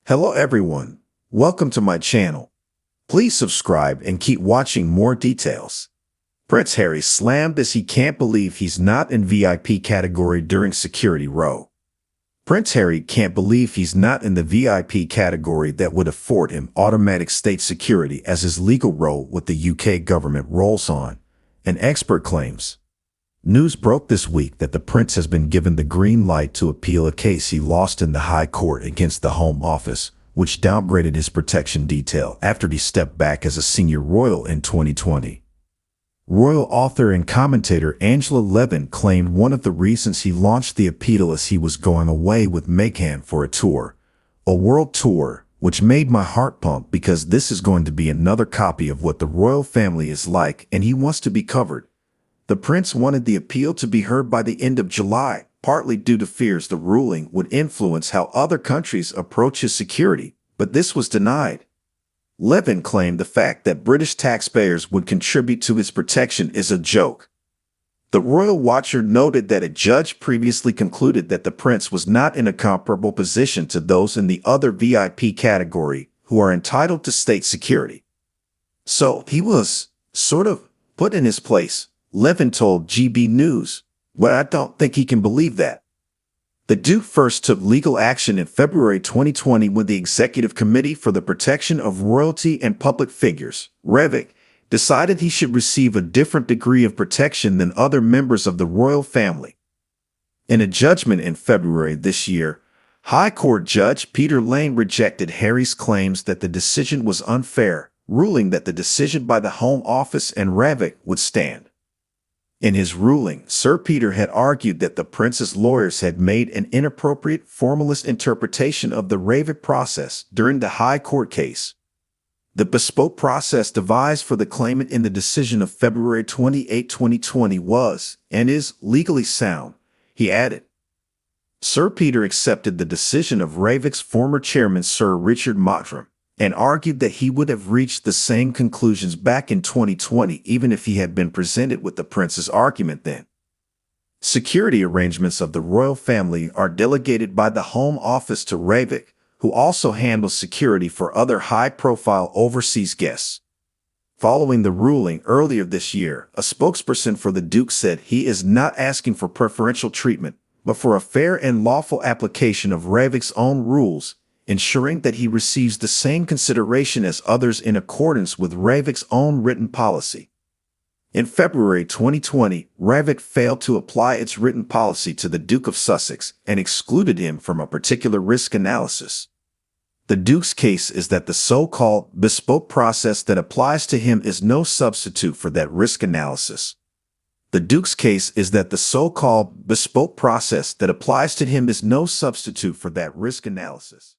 Hello everyone, welcome to my channel. Please subscribe and keep watching more details. Prince Harry slammed as he can't believe he's not in VIP category during security row. Prince Harry can't believe he's not in the VIP category that would afford him automatic state security as his legal role with the UK government rolls on, an expert claims. News broke this week that the prince has been given the green light to appeal a case he lost in the High Court against the Home Office, which downgraded his protection detail after he stepped back as a senior royal in 2020. Royal author and commentator Angela Levin claimed one of the reasons he launched the appeal is he was going away with Meghan for a world tour, which made my heart pump because this is going to be another copy of what the royal family is like and he wants to be covered. The prince wanted the appeal to be heard by the end of July, partly due to fears the ruling would influence how other countries approach his security, but this was denied. Levin claimed the fact that British taxpayers would contribute to his protection is a joke. The royal watcher noted that a judge previously concluded that the prince was not in a comparable position to those in the other VIP category who are entitled to state security. So he was sort of put in his place. Levin told GB News, "Well, I don't think he can believe that." The Duke first took legal action in February 2020 when the Executive Committee for the Protection of Royalty and Public Figures, REVIC, decided he should receive a different degree of protection than other members of the royal family. In a judgment in February this year, High Court Judge Peter Lane rejected Harry's claims that the decision was unfair, ruling that the decision by the Home Office and REVIC would stand. In his ruling, Sir Peter had argued that the prince's lawyers had made an inappropriate formalist interpretation of the REVIC process during the High Court case. The bespoke process devised for the claimant in the decision of February 28, 2020 was, and is, legally sound, he added. Sir Peter accepted the decision of REVIC's former chairman Sir Richard Mottram, and argued that he would have reached the same conclusions back in 2020 even if he had been presented with the prince's argument then. Security arrangements of the royal family are delegated by the Home Office to REVIC, who also handles security for other high-profile overseas guests. Following the ruling earlier this year, a spokesperson for the Duke said he is not asking for preferential treatment, but for a fair and lawful application of REVIC's own rules, ensuring that he receives the same consideration as others in accordance with REVIC's own written policy. In February 2020, REVIC failed to apply its written policy to the Duke of Sussex and excluded him from a particular risk analysis. The Duke's case is that the so-called bespoke process that applies to him is no substitute for that risk analysis. The Duke's case is that the so-called bespoke process that applies to him is no substitute for that risk analysis.